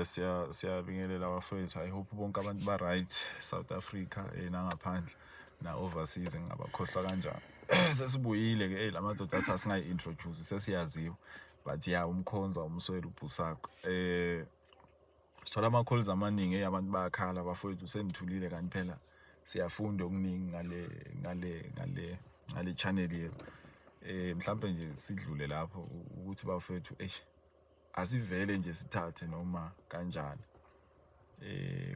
siyabingelela abafowethu. I hope bonke abantu ba right South Africa nangaphandle na overseas ngabakhohlwa kanjani. Sesibuyile ke lamadoda athi asingayi introduce sesiyaziwa but yeah umkhonza umswele uBhusako. Sithola ama calls amaningi abantu bayakhala abafowethu senithulile kanti phela siyafunda okuningi ngale channel yethu. Mhlambe nje sidlule lapho ukuthi bafethu asivele nje sithathe noma kanjani.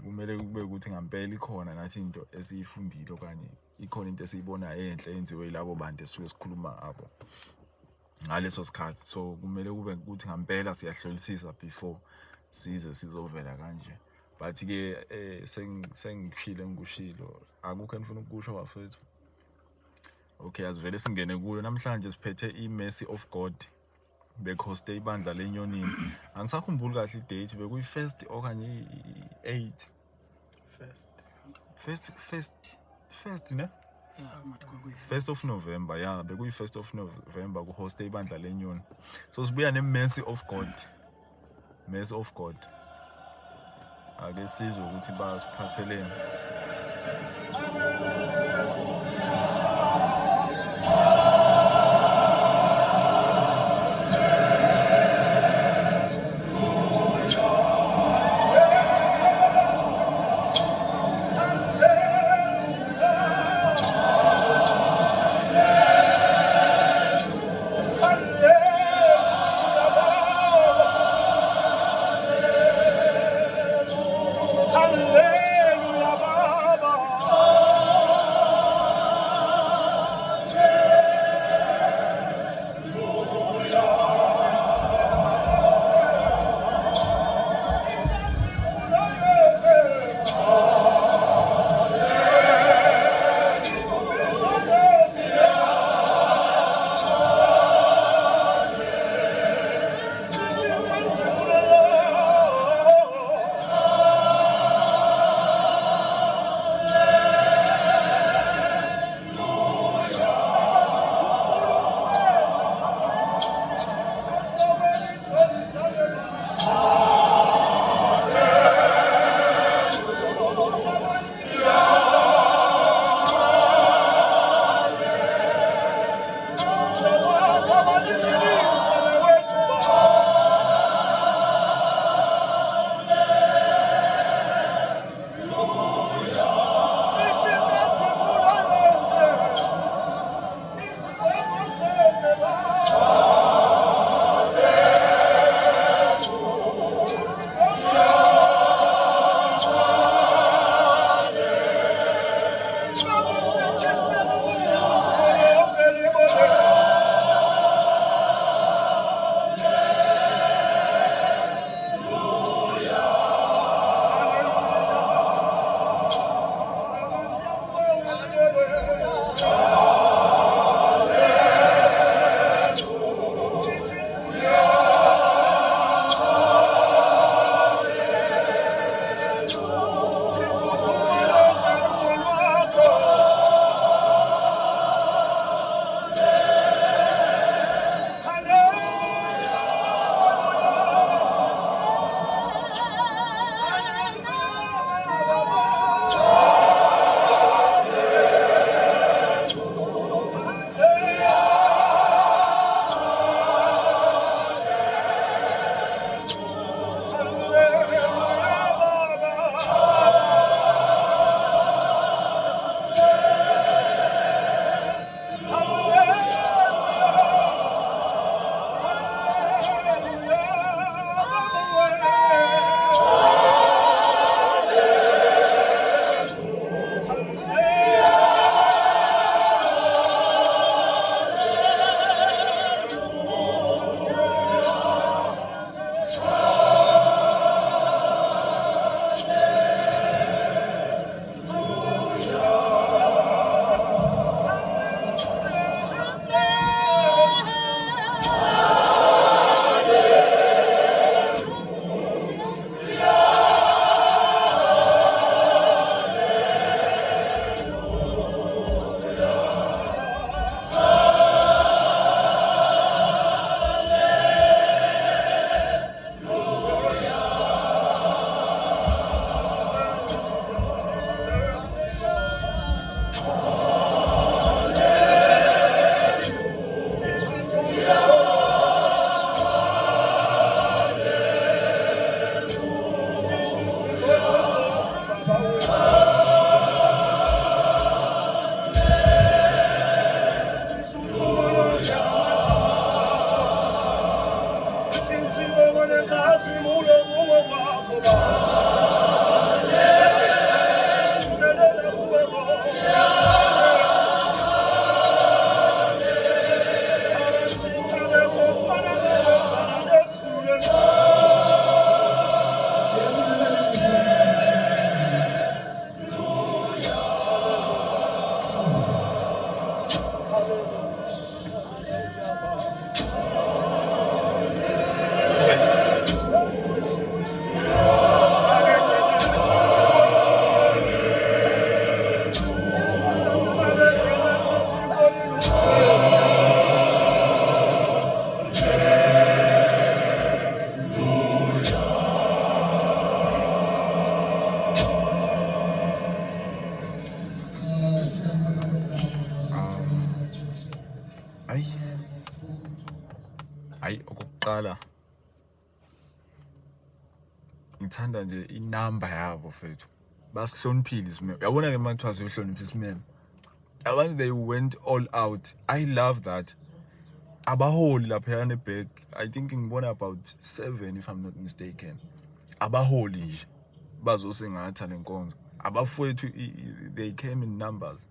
Kumele kube ukuthi ngempela ikhona nathi into esiyifundile okanye ikhona into esiyibona enhle yenziwe yilabo bantu esuke sikhuluma abo ngaleso sikhathi. So kumele kube ukuthi ngempela siyahlolisisa before size sizovela kanje. But ke sengishilo ngikushilo akukho enifuna ukusho bafethu. Okay, asivele singene kuyo namhlanje siphethe iMercy of God bekhoste ibandla lenyonini. Angisakhumbuli kahle idate bekuyi first okanye i8 first ne? Yeah, First of November, yeah, bekuyi 1st of November ku host ibandla lenyoni. So sibuya neMercy of God. Mercy of God. Ake sizwe ukuthi basiphatheleni. Hayi okokuqala ngithanda nje inamba yabo fethu basihloniphile isimeme yabona ke manje kuthiwa siyohlonipha isimeme abantu they went all out. I love that abaholi lapha yana eback I think ngibona about 7 if I'm not mistaken abaholi nje bazosingatha lenkonzo abafowethu they came in numbers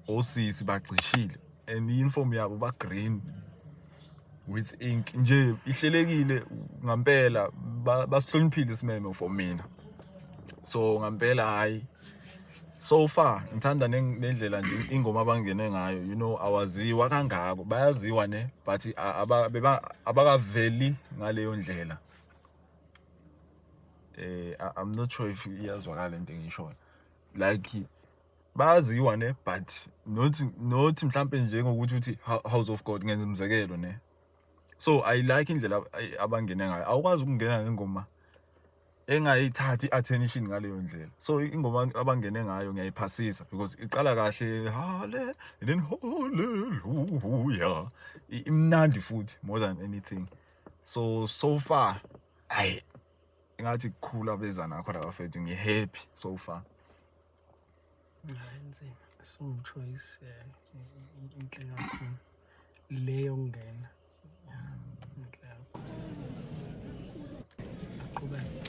osisi bagcishile and uniform yabo ba green with ink nje ihlelekile ngampela basihloniphile isimeme for mina so ngampela hayi so far ngithanda nendlela nje ingoma abangene ngayo you know awaziwa kangako bayaziwa ne but abakaveli ngaleyo ndlela I'm not sure if iyazwakala into engishoyo like bayaziwa ne but not mhlambe nje ngokuthi uthi House of God ngenza umzekelo ne so I like indlela abangene ngayo awukwazi ukungena ngengoma engayithathi attention ngaleyo ndlela so ingoma abangene ngayo ngiyayiphasisa because iqala kahle hallelujah imnandi futhi more than anything so far hayi ngathi kukhula bezana khona bafethu ngihappy so far Ngiyenze song choice inhle kakhulu leyo ngena inhle kakhulu aqhubeka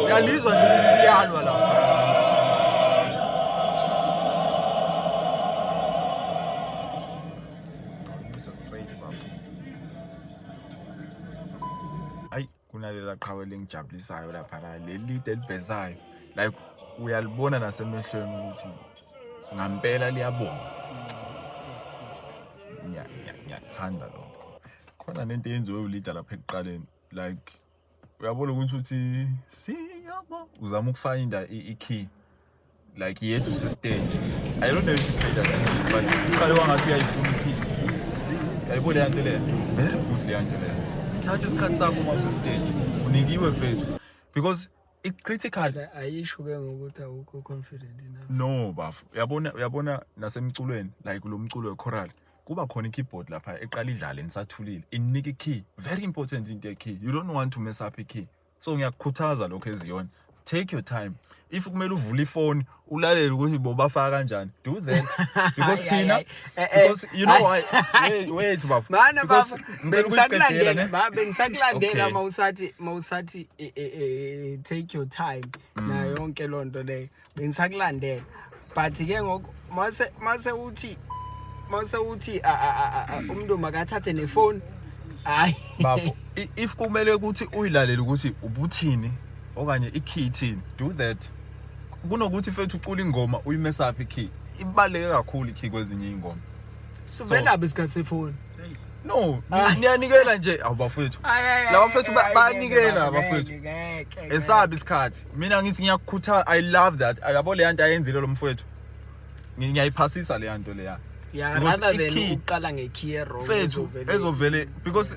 Uyalizwa nje ukuthi liyalwa lapha Mr. Straight bafo kunalela qhawe lengijabulisayo lapha la le lead elibhezayo like uyalibona nasemehlweni ukuthi ngampela liyabonga ngiyathanda lokho khona nento eyenziwe uleader lapha ekuqaleni like uyabona ukuthi siyabo uzama ukufinda i-key like yethu stage I don't know if you played that but uqale wangathi uyayifuna i-key ayibona yanto le very good le yanto le thatha isikhathi sakho uma usestage unikiwe mfethu because it's critical ayisho ke ngokuthi awukho confident enough no bafu uyabona nasemculweni like lo mculo wechoral kuba khona i-keyboard lapha eqala idlale nisathulile inika i-key very important into ye-key you don't want to mess up i-key so ngiyakukhuthaza lokho eziyona take your time if kumele uvule ifoni ulalele ukuthi bobafaka kanjani do that because thina because you know why wait bafu mana bafu bengisakulandela mawusathi take your time na yonke lonto le bengisakulandela but ke ngoku mase uthi umuntu makathathe nefoni hayi bafu if kumele ukuthi uyilalele ukuthi ubuthini okanye i-key ithini do that kunokuthi mfethu ucula ingoma uyimesa up i-key ibaleke kakhulu i-key kwezinye ingoma sivela besikhathi sefoni no niyanikela nje awubafethu laba fethu bayanikela abafethu esabi isikhathi mina ngithi ngiyakukhuthaza I love that yabo le yanto ayenzile lo mfethu ngiyayiphasisa le yanto leya yeah rather than uqala nge-key wrong ezovele because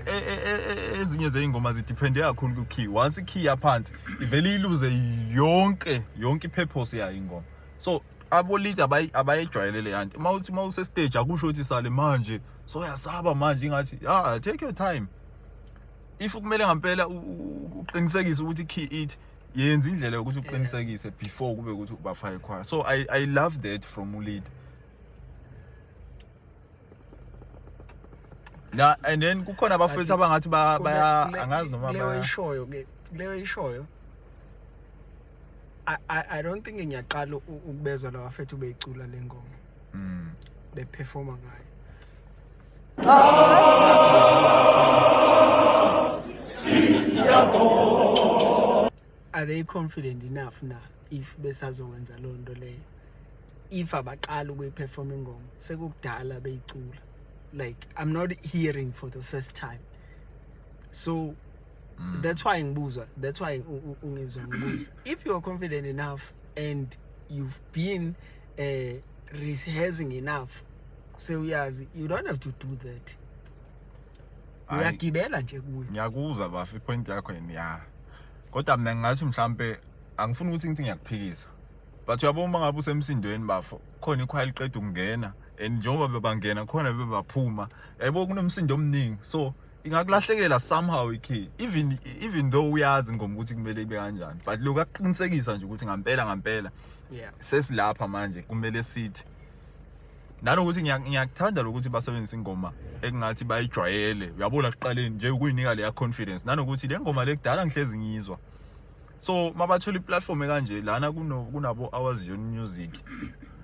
ezinye zeingoma zidepende kakhulu ku-key once i-key yaphansi ivele iluze yonke i-purpose yayo ingoma so abo lead abayijwayelele yanto mawuthi mawuse stage akusho ukuthi sale manje so uyasaba manje ngathi take your time if kumele ngempela uqinisekise ukuthi i-key it yenza indlela yokuthi uqinisekise before kube ukuthi ubafake choir so I love that from ulead na and then kukhona abafethu abangathi baya angazi noma leyo ishoyo I don't think ngiyaqala ukubezwa la bafethu beyicula lengoma beperforma ngayo are they confident enough na if besazowenza lonto leyo if abaqala ukuyiperform ingoma sekukudala beyicula like I'm not hearing for the first time so that's why ngibuza ungizwa ngibuza if you are confident enough and you've been rehearsing enough so uyazi you don't have to do that uyagibela nje kuyo ngiyakuzwa bafi point yakho ya kodwa mina ngathi mhlambe angifuni ukuthi ngithi ngiyakuphikisa but uyabona ngabe usemsindweni bafo khona ikhwaya liqeda ukungena and njengoba bebangena khona bebaphuma yabo kunomsindo omningi so ingakulahlekela somehow i-key even though uyazi ngoma ukuthi kumele ibe kanjani but lokho akuqinisekisa nje ukuthi ngampela yeah sesilapha manje kumele sithi nanokuthi ngiyakuthanda lokuthi basebenzise ingoma ekungathi bayijwayele uyabona kuqaleni nje ukuyinika leya confidence nanokuthi le ngoma lekudala ngihlezi ngizwa so mabathola iplatform kanje lana kunabo Hours Yon Music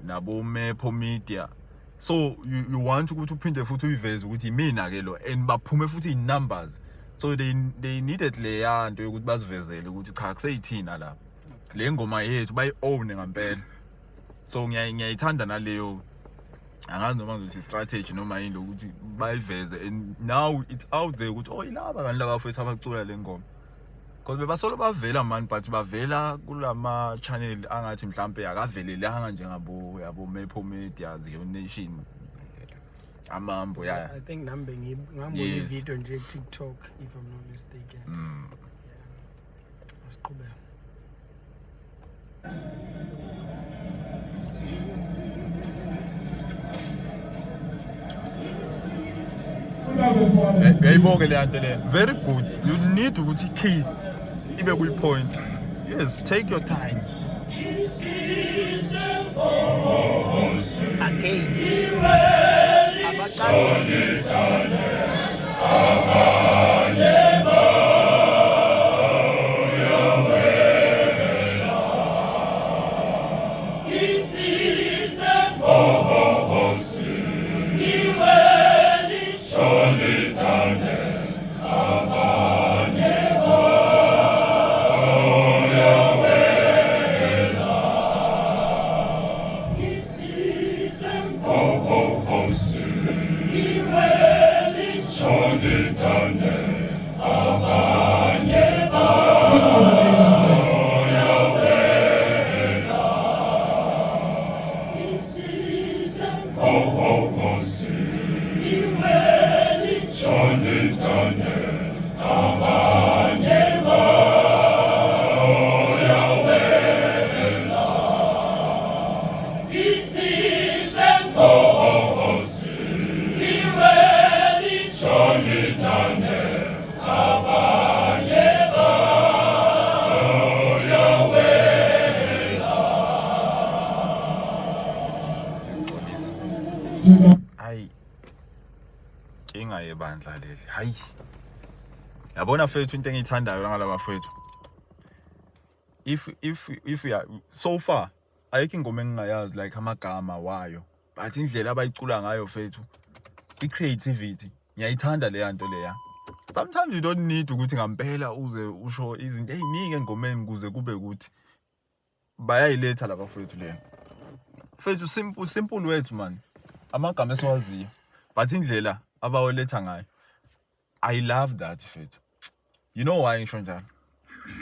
nabo Mepo Media so you want ukuthi uphinde futhi uyiveze ukuthi mina ke lo and baphume futhi in numbers so they needed le yanto yokuthi bazivezele ukuthi cha kuseyithina la le ngoma yethu bayi own ngempela so ngiyayithanda naleyo angazi noma ngizothi strategy noma yini ukuthi bayiveze and now it's out there ukuthi ilaba kanti laba fethu abacula le ngoma because bebasolo bavela man but bavela kulama channel angathi mhlambe akavelele hanga njengabo yabo Mepo Media Zion Nation amambo yeah I think ngambona video nje TikTok if I'm not mistaken asiqhubeka Yayiboke le yanto le very good you need ukuthi key ibe kuyi point yes take your time again Hayi inga yebandla leli hayi yabona fethu into engiyithandayo ngalaba fethu if we are so far ayikho ingoma engingayazi like amagama wayo but indlela abayicula ngayo fethu I-creativity ngiyayithanda le yanto leya. Sometimes you don't need ukuthi ngampela uze usho izinto eziningi engomeni kuze kube ukuthi bayayiletha laba fethu le fethu simple words man amagama esiwaziyo but indlela abawoletha ngayo I love that fethu. You know why ngisho njalo?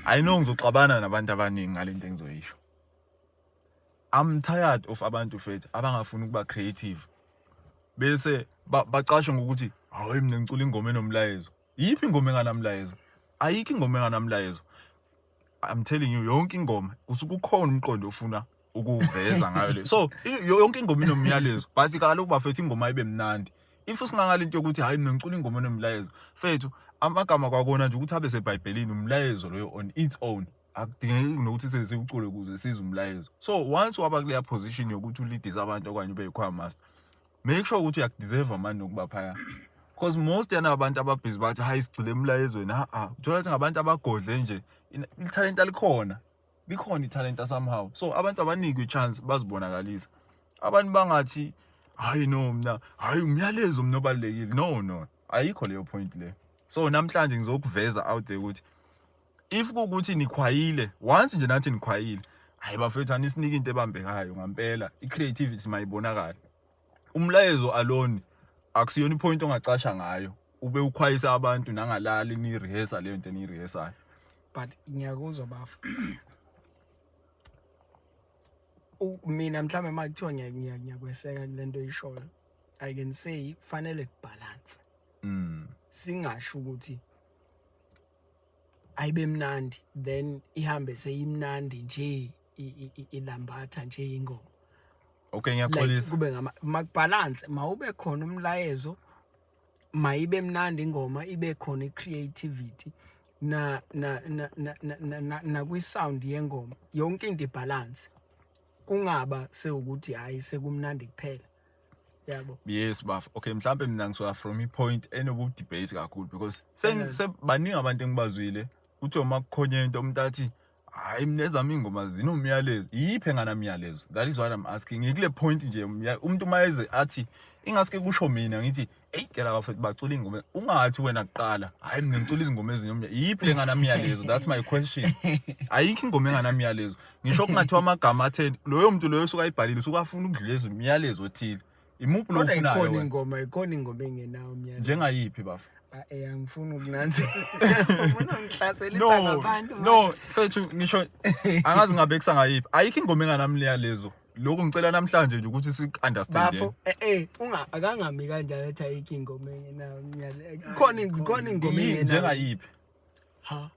I know ngizoxabana nabantu abaningi ngalento engizoyisho. I'm tired of abantu fethu abangafuni ukuba creative bese bacashe ngokuthi hayi mina ngicula ingoma enomlayezo. Yiphi ingoma enganamlayezo? Ayikho ingoma enganamlayezo. I'm telling you yonke ingoma usukukhona umqondo ofuna ukuveza ngayo le. So yonke ingoma inomyalezo but kaloku bafethu ingoma ibe mnandi. If usingangalinto ukuthi hayi mina ngicula ingoma enomlayezo fethu amagama kwakona nje ukuthi abe seBhayibhelini umlayezo loyo on its own akudingeki nokuthi sesicule kuze size umlayezo. So once waba kule position yokuthi uleadise abantu okanye ube choir master make sure ukuthi uyakudeserve manje ukuba phaya because most yana abantu ababhizi bathi hayi sicule umlayezweni uthola ukuthi ngabantu abagodle nje italent alikhona likhona italent somehow. So abantu abanikwe ichance bazibonakalisa abantu bangathi hayi no mina hayi umyalezo mina obalekile no ayikho leyo point le. So namhlanje ngizokuveza out there ukuthi if kukuthi nikhwayile once nje nathi nikhwayile hayi bafethu anisinike into ebambekayo ngampela I-creativity mayibonakala. Umlayezo alone akusiyona ipoint ongacasha ngayo ube ukhwayisa abantu nangalali ni rehearsa leyo nto ni rehearsayo. But ngiyakuzwa bafu mina mhlawumbe makuthiwa ngiyakweseka lento oyishoyo I can say kufanele kubalance singasho ukuthi ayibe mnandi then ihambe seyimnandi nje ilambatha nje ingoma. Okay ngiyaxolisa kube makubalance mawube khona umlayezo mayibe mnandi ingoma ibe khona I-creativity na kwi sound yengoma yonke into ibalance kungaba sekuthi hayi sekumnandi kuphela yabo. Yes baf. Okay mhlambe mina ngisoya from ipoint enobu debate kakhulu because sebaningi abantu engibazwile uthi uma kukhonye into umuntu athi hayi mina ezami ingoma zinomyalezo yiphi enganamyalezo. That is what I'm asking. Ngikule point nje umuntu mayeze athi ingaske kusho mina ngithi hey kela bafethu bacula ingoma ungathi wena kuqala hayi mina ngicula izingoma ezinomyalezo yiphi enganamyalezo. That's my question. Ayikho ingoma enganamyalezo ngisho kungathiwa amagama 10 loyo muntu loyo usuka ayibhalile usuka afuna ukudluleza umyalezo othile imuphi lo ufunayo wena. Ikhona ingoma engenawo umyalezo njengayiphi bafu? Angifuni ukunanzi ufuna ungihlaselisa ngabantu no fethu ngisho angazi ngabe kusangayiphi ayikho ingoma enganamyalezo. Lokho ngicela namhlanje nje ukuthi sikunderstand bafo akangami kanjalo ethi ayikho ingoma engenawo umyalezo. Khona ingoma engenawo njengayiphi? Ha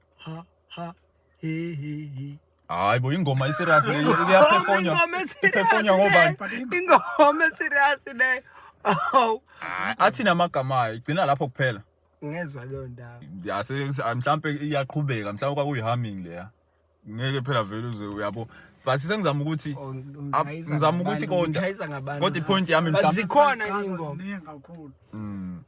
he hayi bo ingoma iserious leyo iyaperformanywa ngobani? Ingoma eserious leyo athi namagama igcina lapho kuphela ngezwe lo ndawo yase mhlambe iyaqhubeka mhlawumbe kwakuyihumming leya ngeke phela vele uze uyabo but sengizama ukuthi ngizama ukuthi kodwa ipoint yami mhlawumbe zikhona ingoma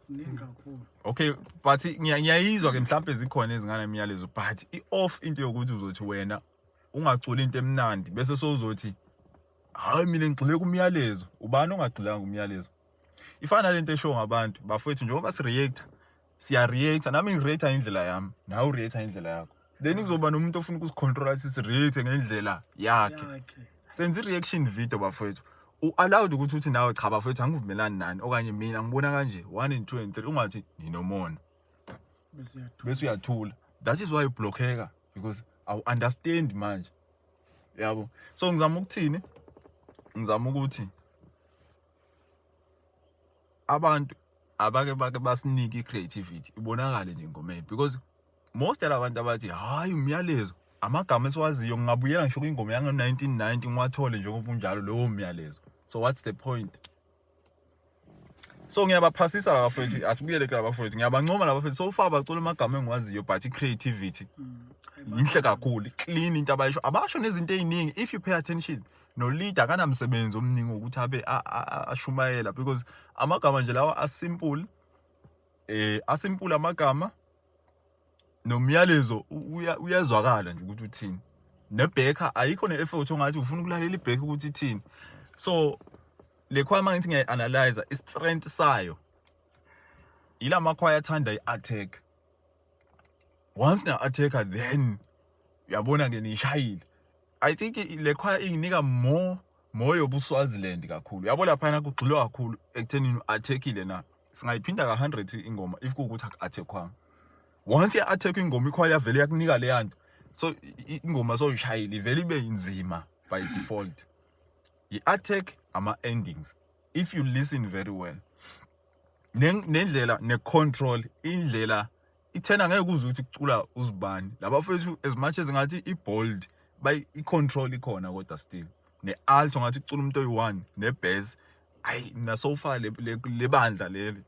ziningi kakhulu. Okay but ngiyayizwa ke mhlawumbe zikhona ezingana imiyalezo but I-off into yokuthi uzothi wena ungacula into emnandi bese sozothi hayi mina ngigxile kumyalezo. Ubani ongagxilanga kumyalezo? Ifana lento eshow ngabantu bafethu njengoba siya react nami ngireact indlela yami nawe ureact indlela yakho then kuzoba nomuntu ofuna ukusicontrol si react ngendlela yakhe. Senze reaction video bafethu allowed ukuthi uthi nawe cha bafethu angivumelani nani okanye mina ngibona kanje 1 and 2 and 3 ungathi ninomona bese uyathula. That is why ublockeka because I understand manje yabo. So ngizama ukuthini ngizama ukuthi abantu abake basinike I-creativity ibonakale nje ingomeni because most yabantu abathi hayi umyalezo amagama esiwaziyo ngingabuyela ngisho ingoma yango 1990 ngiwathole njengoba unjalo lowo umyalezo. So what's the point? So ngiyabaphasisa laba bafowethu asibuyele kulaba bafowethu ngiyabancoma laba bafowethu so far bacula amagama engiwaziyo but i-creativity inhle kakhulu clean into abayisho abasho nezinto eziningi if you pay attention no leader kanamsebenzi omningi ukuthi abe ashumayela because amagama nje lawa asimple amagama nomyalezo uyezwakala nje ukuthi uthini nebheka ayikho ne-effort ongathi ufuna ukulalela ibheka ukuthi ithini so le choir mangithi ngiyaanalyze i-strength sayo ilama choir athanda i-attack once na-attacker then uyabona ke nishayile I think le choir inginika more yobuswaziland kakhulu yabo lapha kugxilwa kakhulu ekuthenini u-attackile na singayiphinda ka100 ingoma if kuukuthi aku-attackwa once ya-attack ingoma ichoir yavele yakunika le yanto so ingoma soyishayile ivele ibe inzima by default i-attack ama-endings if you listen very well nendlela ne-control indlela ithena ngeke kuze ukuthi kucula uzibani laba fethu as much as ngathi i-bold by i-control ikhona kodwa still ne-alto ngathi kucula umuntu oyi-1 ne-bass ayi na so far le bandla leli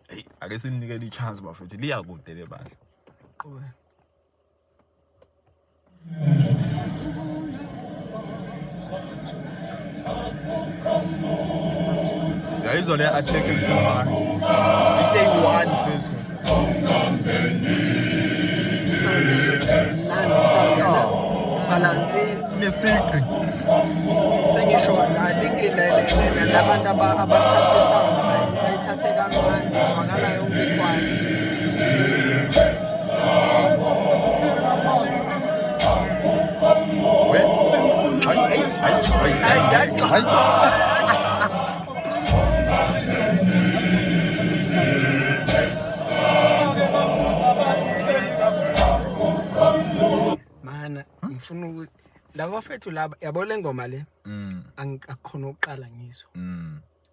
hey ake sininikele i-chance bafethu liya kude le bandla Qhubeka. yayizwa le attack kuba day 1 fethu Balance nesiqi sengisho I think labantu abathatha isound bayithathe kamnandi izwakala yonke ikhwaya mana ngifuna ukuthi laba bafethu laba yabo le ngoma le akukhona ukuqala ngizwe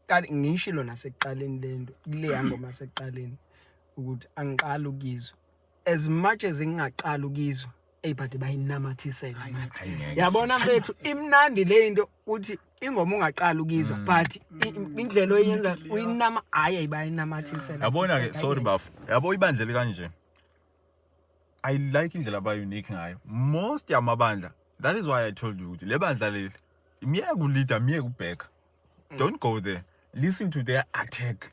kanti ngishilo nasekuqaleni lento kule yangoma sekuqaleni ukuthi angiqala ukizwa as much as ngingaqala ukizwa but bayinamathisela manje yabona mfethu imnandi lento uthi ingoma ungaqala ukizwa but indlela oyenza uyinama hayi bayinamathisela yabona ke sorry bafu yabo ibandla kanje I like indlela abayunique ngayo most yamabandla that is why I told you ukuthi le bandla leli imiyeke uleader imiyeke ubheka don't go there listen to their attack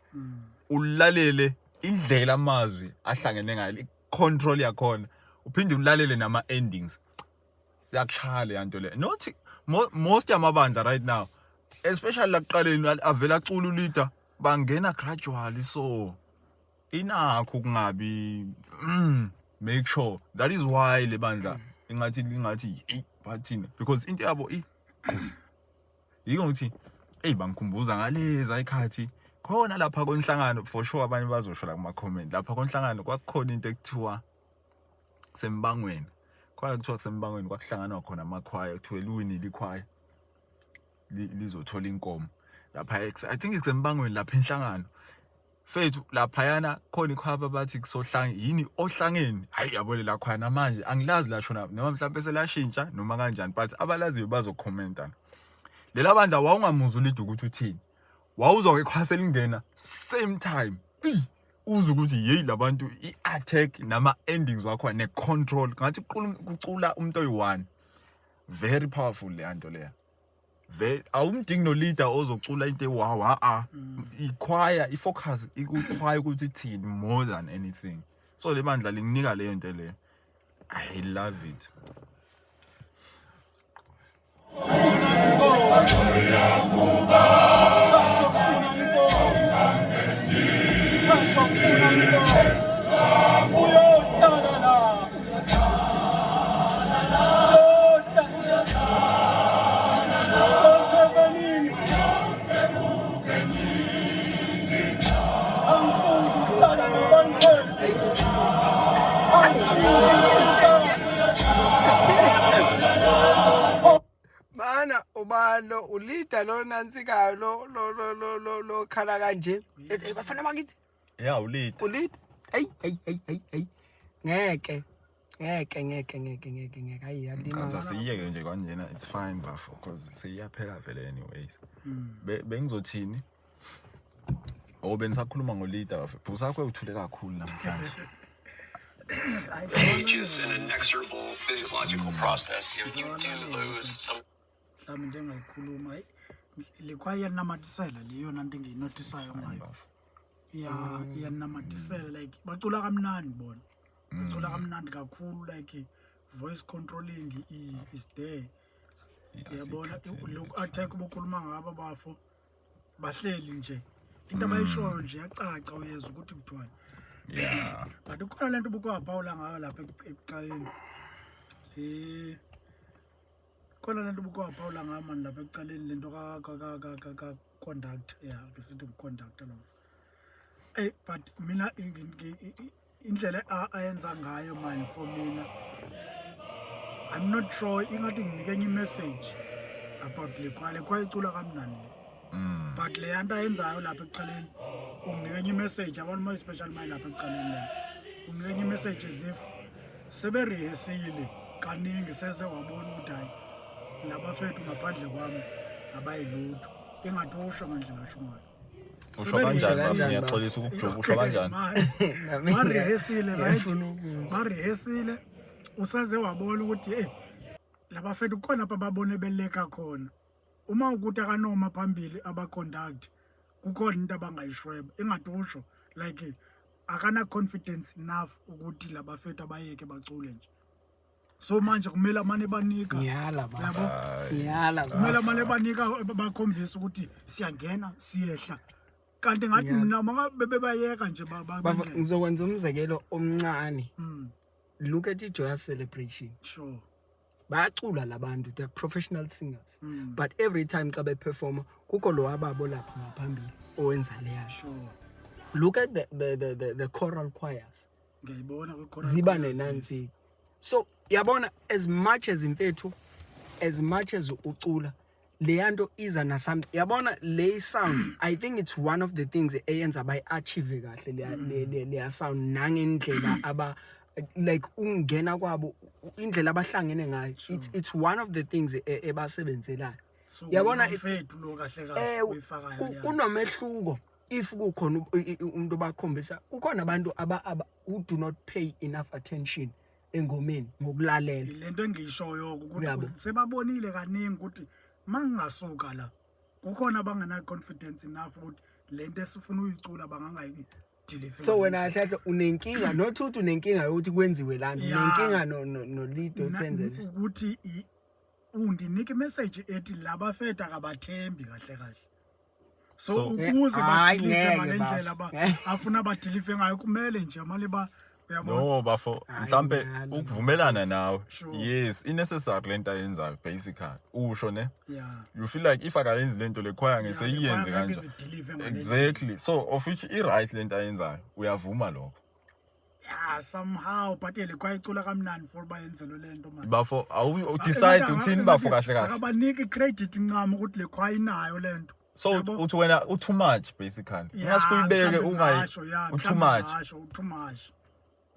ulalele indlela amazwi ahlangene ngayo i-control yakhona uphinde ulalele nama endings yakushaya yanto le not most yamabandla right now especially la kuqaleni avela acula uleader bangena gradually so inakho kungabi make sure that is why le bandla ingathi hey bathina because into yabo yiko ngithi hey bangikhumbuza ngaleza ikhathi khona lapha konhlangano for sure abanye bazosho la kuma comment lapha konhlangano kwakukhona into ekuthiwa sembangweni khona kuthiwa kusembangweni kwakuhlanganwa khona amakhwaya kuthiwa liwini likhwaya lizothola inkomo lapha I think kusembangweni lapha enhlangano fethu lapha yana khona ikhwaba bathi kusohlange yini ohlangeni hayi yabole la khona manje angilazi la shona noma mhlawumbe selashintsha noma kanjani but abalaziyo bazokhomenta lela bandla wawungamuza uleader ukuthi uthini wawuzwa ke khwasela ingena same time uza ukuthi hey labantu i-attack nama endings wakho ne control ngathi kucula umuntu oyi1 very powerful le nto leya very awumdingi no leader ozokucula into ewawa ichoir ifocus ikuchoir ukuthi ithini more than anything so le bandla linginika leyo nto leyo I love it mana ubalo uleader lo nansikayo lo khala kanje bafana makithi yeah uleader hey ngeke hayi yalima kanza siyeke nje kanjena it's fine bafo because siyaphela vele anyways bengizothini benisakhuluma ngo-leader bafethu. Busakho uthule kakhulu namhlanje. Age is an inexorable physiological process. You do lose some. Mhlawumbe into engayikhuluma likhwaya iyanamathisela leyona nto engiyinotisayo ngayo. Iyanamathisela like bacula kamnandi bona. Bacula kamnandi kakhulu like voice controlling is there. Yabona look attack bokhuluma ngaba bafo bahleli nje. Into abayishoyo nje yacaca uyezwa ukuthi kuthiwani. Yeah. But ukhona lento bukwabhawula ngayo lapha ekuqaleni. Khona lento bukwabhawula ngayo manje lapha ekuqaleni lento ka conduct besithi conductor lo. But mina indlela ayenza ngayo man for mina I'm not sure ingathi nginike enye message about lekhwaya icula kamnandi. But le yanto ayenzayo lapha ekuqaleni unginike enye message abantu my special mind lapha ekuqaleni lena. Unginike enye message as if seberehesile kaningi sese wabona ukuthi hayi labafethu ngaphandle kwami abayilutho. Engathi usho ngandlela asho ngayo. Usho kanjani? Ngiyaxolisa ukukujoka. Usho kanjani? Marehesile right? Marehesile usaze wabona ukuthi labafethu khona apha babone beleka khona. Uma ukuthi akanoma phambili abaconduct kukhona into abangayishweba. Engathi usho like akana confidence enough ukuthi labafethu abayeke bacule nje. So manje kumele amane banika Ngiyala baba. yabo Ngiyala kumele amane banika bakhombisa ukuthi siyangena siyehla kanti ngathi mina maka bebayeka nje baba. Ngizokwenza umzekelo omncane. Look at iJoyous Celebration. Sure. Bayacula labantu, they're professional singers. But every time xa beperforma kukho lo ababo lapha ngaphambili owenza leya. Sure. Look at the choral choirs. Ngiyibona kukhona Ziba nenansi. So yabona as much as imfethu as much as ucula leyanto iza na something. Yabona le sound I think it's one of the things eyenza bay achieve kahle le sound nangendlela aba like ungena kwabo indlela abahlangene ngayo. It's one of the things ebasebenzelayo. Yabona ifethu lo kahle kahle uyifakayo. Kunomehluko if kukhona umuntu obakhombisa kukhona abantu who do not pay enough attention engomeni ngokulalela. Lento engiyishoyo ukuthi sebabonile kaningi ukuthi mangasuka la kukhona abangena confidence enough ukuthi lento esifuna uyicula bangangayi deliver. So wena kahle unenkinga not ukuthi unenkinga ukuthi kwenziwe lana unenkinga no lead otsenzele ukuthi undinike message ethi labafethu akabathembi kahle kahle. So ukuze badeliver ngalendlela afuna badeliver ngayo kumele nje amali uyabona. No bafo mhlambe ukuvumelana nawe. Yes, necessary lento ayenzayo basically. Usho ne? Yeah. You feel like if akayenzi lento lekhwaya ngeseyiyenze kanje. Exactly. So of which right lento ayenzayo uyavuma lokho. Yeah, somehow but lekhwaya icula kamnandi for bayenze lo lento manje. Bafo awu decide uthini bafo kahle kahle. Akabaniki credit incama ukuthi lekhwaya inayo lento. So uthi wena too much basically. Ungasikubeke ungayi too much.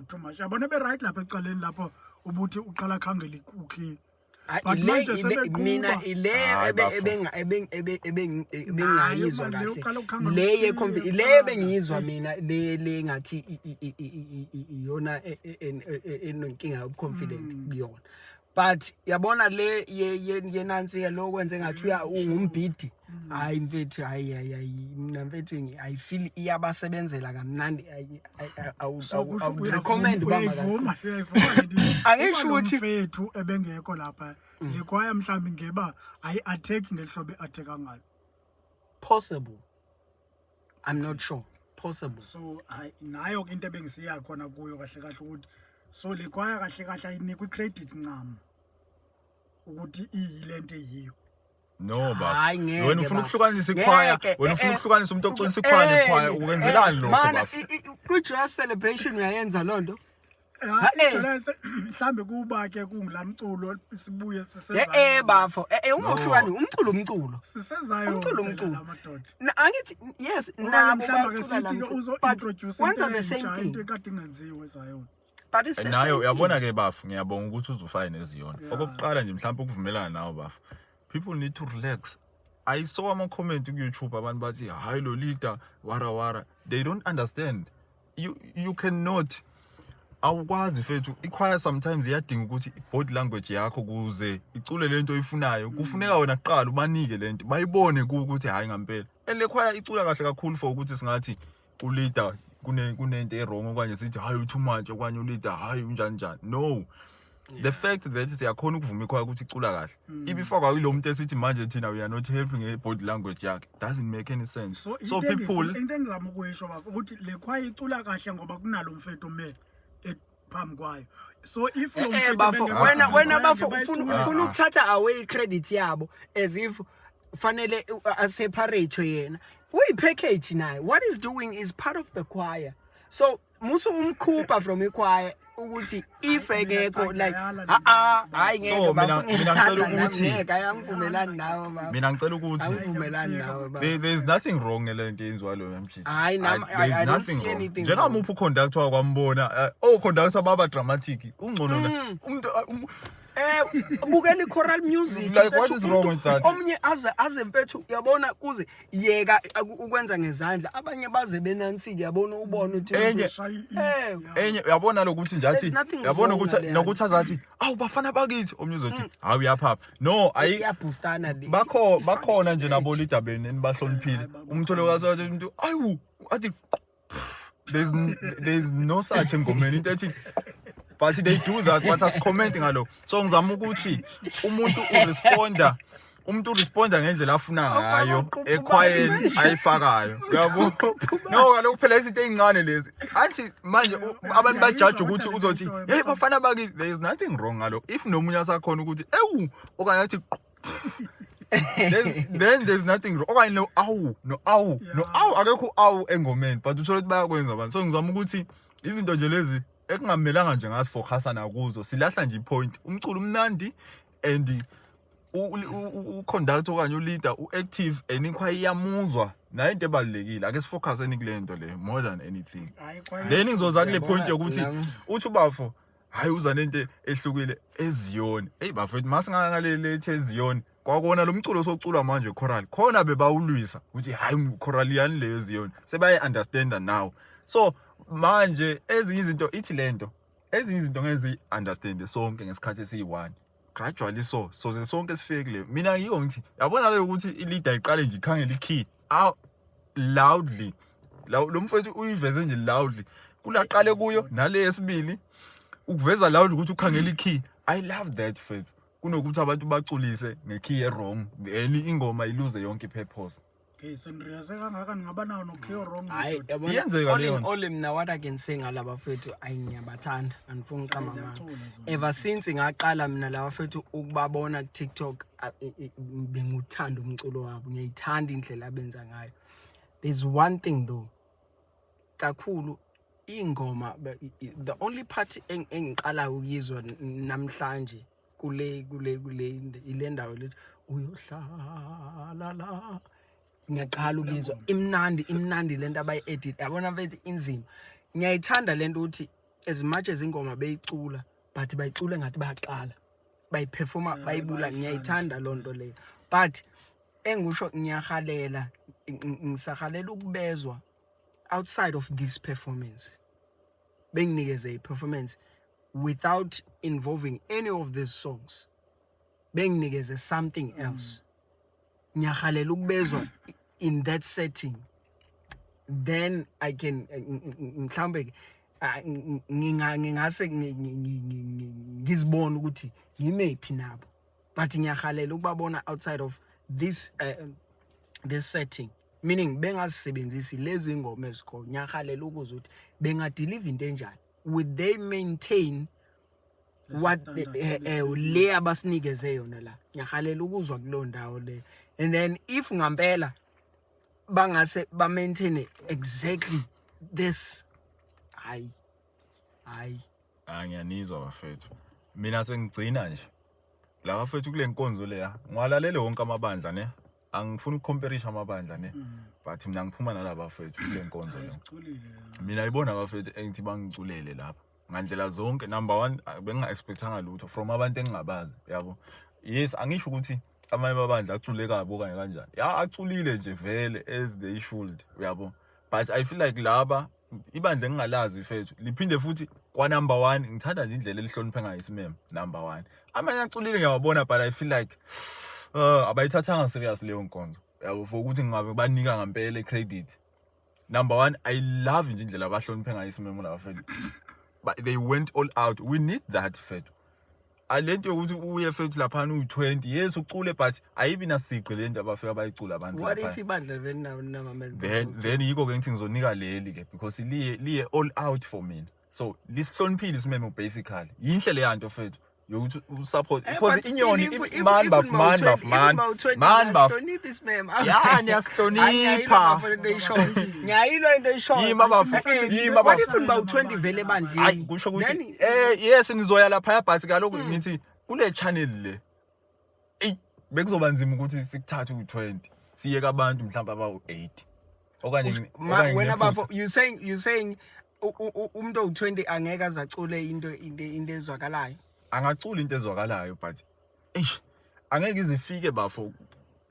Too much. Yabona be right lapha ecaleni lapho ubuthi uqala khangela ikukhi. Mina ile ebengayizwa kahle le confidence le bengiyizwa mina le ngathi iyona enenkinga of confidence kuyona. But yabona le yenansi lo kwenze ngathi uya ungumbhidi hayi mfethu hayi mina mfethu I feel iyabasebenzela kamnandi I recommend uyayivuma angisho ukuthi mfethu ebengekho lapha lekhwaya mhlambi ngeba ayi attack ngehlobo attack ngayo possible. I'm not sure possible. So nayo into ebengisiya khona kuyo kahle kahle ukuthi so lekhwaya kahle kahle ayinikwe credit ncama ukuthi iyilento eyiyo. No bafo wena ufuna ukuhlukanisa ikhwaya wena ufuna ukuhlukanisa umuntu oqinisa ikhwaya nekhwaya ukwenzelani lokho bafo kuJoyous Celebration uyayenza lonto mhlambe kuba ke kungilamculo sibuye sisezayo bafo ungohlukani umculo sisezayo lamadoda angithi yes nabo mhlambe ke uzo introduce wenza the same thing into ekade ingenziwe zayo. But it's nayo uyabona ke bafo ngiyabonga ukuthi uzufane neziyona okokuqala nje mhlawumbe ukuvumelana nawo bafo people need to relax I saw ama-comment ku-YouTube abantu bathi hayi lo leader wara. They don't understand. You cannot. Awukwazi fethu ichoir sometimes iyadinga ukuthi body language yakho kuze icule lento oyifunayo. Kufuneka wena kuqala ubanike lento bayibone ukuthi hayi ngempela. Le choir icula kahle kakhulu for ukuthi singathi uleader kunento e-wrong okanye sithi hayi too much okanye uleader hayi unjani. No. The fact that siyakhona ukuvuma ichoir ukuthi icula kahle. Ibifakwa yilo muntu esithi manje thina we are not helping nge-body language yakhe. Doesn't make any sense. So people into engizama ukuyisho bafu ukuthi le choir icula kahle ngoba kunalo mfethu me phambi kwayo. So if lo mfethu wena ufuna ukuthatha away credit yabo as if fanele separate yena. Uyi-package naye. What is doing is part of the choir. So musu umkhupha from ichoir ukuthi if ekekho like hayi ngeke So, mina ngicela ukuthi ayamvumelani nawe baba. mina ngicela ukuthi Angivumelani nawe baba. there's nothing wrong lento yenziwa lo MG. Hayi nami I don't see anything. Njengamuphi uconductor wakwambona conductor baba dramatic ungcono umuntu bukela choral music. Like, what is wrong with that? Omnye aze mfethu uyabona kuze yeka ukwenza ngezandla abanye baze benansiki yabona ubona ukuthi enye uyabona lokuthi njathi There's nothing yabona wrong ukuthi nale nokuthi azathi awu bafana bakithi omnye uzothi hayi uyaphapha no iyabhoostana le. bakhona nje nabo leader beneni bahloniphile umtholo kasathi umuntu ayu athi there's no such engomeni into ethi but they do that what us commenting ngalo so ngizama ukuthi umuntu responda ngendlela afuna ngayo ekhwayeni ayifakayo yabo no kaloku phela izinto ezincane lezi athi manje abantu bajudge ukuthi uzothi hey bafana bakithi there is nothing wrong ngalo if nomunye asakhona ukuthi ewu okanye athi then there's nothing wrong okanye no awu akekho awu engomeni but uthola ukuthi bayakwenza abantu so ngizama ukuthi izinto nje lezi ekungamelanga nje ngasifokhasana kuzo silahla nje ipoint umculo umnandi and uconductor okanye uleader uactive and ichoir iyamuzwa nayo into ebalekile ake sifocuseni kulento le more than anything then ngizoza kule point yokuthi uthi ubafo hayi uza nento ehlukile eZion hey bafethu masingakalele ethe eZion kwakona lo mculo socula manje choral khona bebawulwisa ukuthi hayi choral yani le eZion sebaye understand now so manje ezinye izinto ithi lento ezinye izinto ngezi understand sonke ngesikhathi esiyi1 gradually so sonke sifike kule mina yiko ngithi yabona le ukuthi ileader iqale nje ikhangela ikey loudly lo mfethu uyiveze nje loudly kulaqale kuyo nale yesibili ukuveza loudly ukuthi ukhangela ikey I love that fethu kunokuthi abantu baculise ngekey wrong then ingoma iluze yonke ipurpose. Okay, Sandriase kangaka ngaba nawo nokhiyo wrong. Hayi iyenzeka leyo. All mina what I can say ngalaba fethu ayiyabathanda andifuna uqhama manje. Ever since ngaqala mina laba fethu ukubabona ku TikTok benguthanda umculo wabo ngiyayithanda indlela abenza ngayo. There's one thing though. Kakhulu ingoma the only part engiqala ukuyizwa namhlanje kule ile ndawo lethi uyohlala la ngiyaqala ukuyizwa imnandi lento abayi-edit yabona mfethu inzima ngiyayithanda lento ukuthi as much as ingoma beyicula but bayicule ngathi bayaqala bayiperforma bayibula ngiyayithanda lonto leyo but engusho ngiyahalela ngisahalela ukubezwa outside of this performance benginikeze i-performance without involving any of these songs benginikeze something else ngiyahalela ukubezwa in that setting then I can mhlambe ngingase ngizibona ukuthi ngimephi nabo but ngiyahalela ukubabona outside of this setting meaning bengasebenzisi lezi ingoma ezikho ngiyahalela ukuzwa ukuthi bengadeliver into enjani would they maintain what le abasinikeze yona la ngiyahalela ukuzwa kulo ndawo le and then if ngampela bangase ba maintain exactly this hayi ngiyanizwa bafethu mina sengigcina nje la bafethu kule nkonzo leya ngwalalele wonke amabandla ne angifuni ukucomparisha amabandla ne but mina ngiphuma nalabo bafethu kule nkonzo le mina ibona bafethu engithi bangiculele lapha ngandlela zonke number 1 benginga expectanga lutho from abantu engingabazi yabo yes angisho ukuthi amanye amabandla acule kabi okanye kanjani. Ya aculile nje vele as they should, uyabo. But I feel like laba ibandla engingalazi mfethu liphinde futhi kwa number 1 ngithanda nje indlela elihloniphe ngayo isimeme number 1. Amanye aculile ngiyawabona but I feel like abayithathanga serious leyo nkonzo. Yabo for ukuthi ngingabe banika ngempela credit. Number 1, I love nje indlela abahloniphe ngayo isimeme laba mfethu. But they went all out. We need that mfethu. Alento ukuthi uye mfethu lapha u20 yes ucule but ayibi nasiqe lento abafika bayicula abantu What lapha. if ibandla nama Then yiko ke ngithi ngizonika leli ke because liye all out for mina. So lisihloniphile isimemo basically. Yinhle le yanto mfethu yokuthi usupport because inyoni man baf hlonipha isimeme. ya niyasihlonipha Ngiyayilwa into eyishoyo. Yima What if bawu20 vele bandleni? hayi kusho ukuthi yes nizoya lapha but kaloku ngithi kule channel le bekuzoba nzima ukuthi sikuthathe u20 siye kabantu mhlawumbe abawu8 okanye Wena bafo you saying umuntu owu20 angeke azacule into ezwakalayo. angacula into ezwakalayo but angeke izifike bafo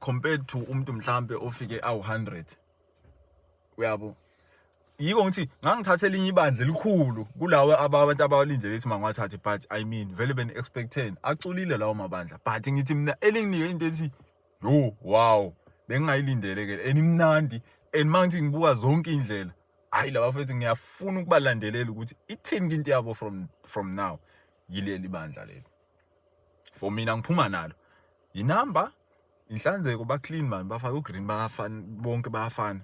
compared to umuntu mhlambe ofike awu100 uyabo yiko ngithi ngangithathe elinye ibandla elikhulu kulawa abantu abalindele ukuthi mangwathathe but I mean vele beni expecting aculile lawo mabandla but ngithi mina elinginike into ethi yo wow bengingayilindele ke enimnandi and manje ngibuka zonke indlela hayi laba mfethu ngiyafuna ukubalandelela ukuthi ithini into yabo from now yileli bandla leli for mina ngiphuma nalo inamba inhlanzeko ba clean man bafaka ugreen bayafana bonke bayafana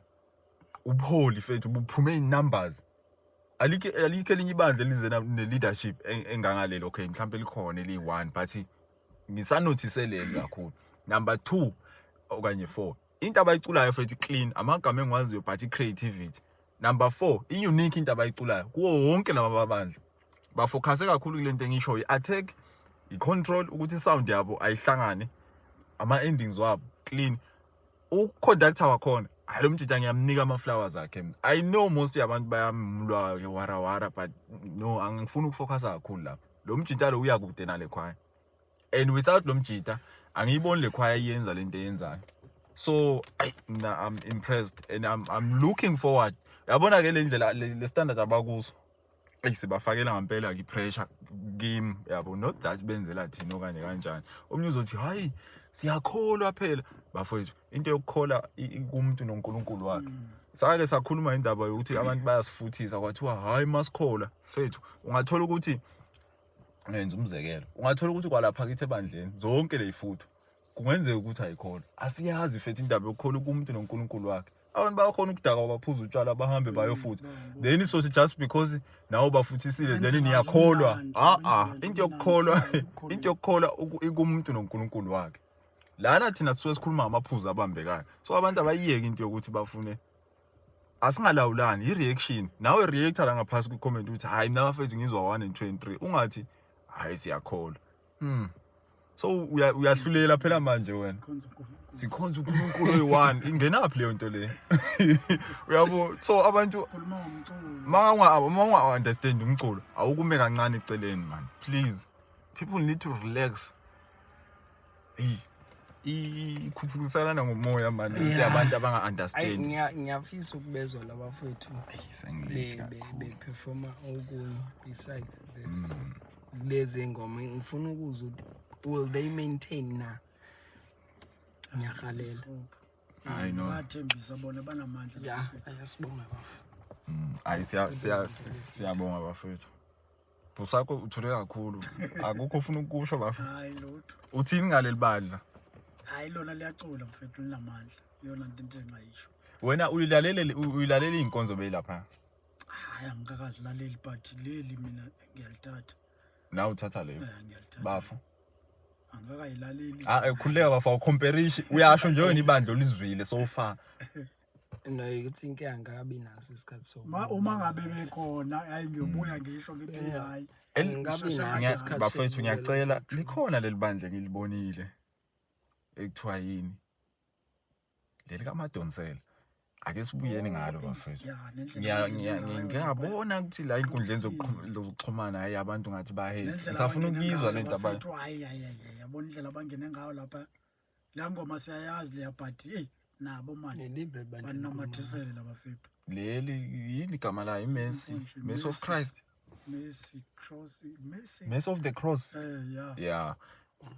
ubuholi fethu buphume in-numbers alikho elinye ibandla elize ne-leadership engangalelo okay mhlawumbe likhona eli1 but ngisanotiselele kakhulu. Number 2 okanye 4 into abayiculayo fethu clean amagama engwaziyo but i-creativity. Number 4 i-unique into abayiculayo kuwo wonke laba babandla bafocuse kakhulu kule nto engisho i-attack i-control ukuthi sound yabo ayihlangane ama-endings wabo clean uconductor wakhona hayi lo mtshita ngiyamnika ama-flowers akhe mina. I know most yabantu bayamlwa ke wara but no angifuni ukufocus kakhulu lapha. Lo mtshita lo uyakude nale choir and without lo mtshita angiyiboni le choir yenza lento eyenzayo. So I'm impressed and I'm looking forward. Yabona ke le ndlela le standard abakuso sibafakela ngempela ke pressure game yabo not that benzela thina okanye kanjani. Omnye uzothi hayi siyakholwa phela bafowethu into yokukhola kumuntu noNkulunkulu wakhe. Sake sakhuluma indaba yokuthi abantu bayasifuthisa kwathiwa hayi masikhola fethu ungathola ukuthi ngenza umzekelo ungathola ukuthi kwalapha kithi ebandleni zonke lezifutho kungenzeka ukuthi ayikholwa asiyazi fethu indaba yokukhola kumuntu noNkulunkulu wakhe. Abantu bayakhona ukudaka baphuza utshwala bahambe bayofutha then so just because nawo bafuthisile then niyakholwa into yokukholwa ikumuntu noNkulunkulu wakhe. Lana thina sisuke sikhuluma ngamaphuzu abambekayo so abantu abayiyeke into yokuthi bafune asingalawulani i-reaction nawe reactor la ngaphasi ku-comment ukuthi hayi mina bafethu ngizwa 1 and 2 and 3 ungathi hayi siyakholwa so uyahlulela phela manje wena sikhonza uNkulunkulu oyi1 ingenaphi leyo nto le uyabo. So abantu manga understand umculo awukume kancane eceleni man please people need to relax ikhuphukisana ngomoya manje abantu abanga understand. Ngiyafisa ukubezwa laba fethu be performa okunye besides this lezi ngoma ngifuna ukuzwa ukuthi will they maintain na ngiyahalela. I know bathembisa bona banamandla ayasibonga bafu hayi siyabonga bafethu busakho uthule kakhulu akukho ufuna ukusho bafu hayi lutho uthini ngaleli badla hayi lona liyacula mfethu linamandla yona into engayisho. Wena uyilalela inkonzo beyilapha hayi angikakazilaleli but leli mina ngiyalithatha na uthatha leyo bafu angikayilaleli khuleka bafa comparison uyasho nje wena ibandla olizwile so far no ukuthi inke angakabi naso isikhathi so uma ngabe bekhona hayi ngiyobuya ngisho ngithi hayi ngabi naso isikhathi bafethu ngiyacela likhona leli bandla ngilibonile ekuthiwa yini leli kaMadonsela ake sibuyeni ngalo bafethu ngiyabona ukuthi la inkundleni zokuxhumana hayi abantu ngathi bahe ngisafuna ukuyizwa lento abantu hayi yabona indlela abangene ngayo lapha la ngoma siyayazi leya but hey nabo manje Nelibre bantu. banamathisele labafethu leli yini igama layo iMercy Mercy of Christ Mercy Cross Mercy Mercy of the Cross yeah yeah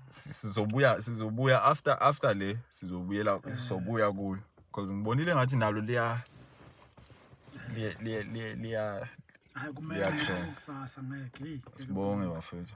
sizobuya after le sizobuya kuyo because ngibonile ngathi nalo liya hayi kumele kusasa ngeke hey sibonge bafethu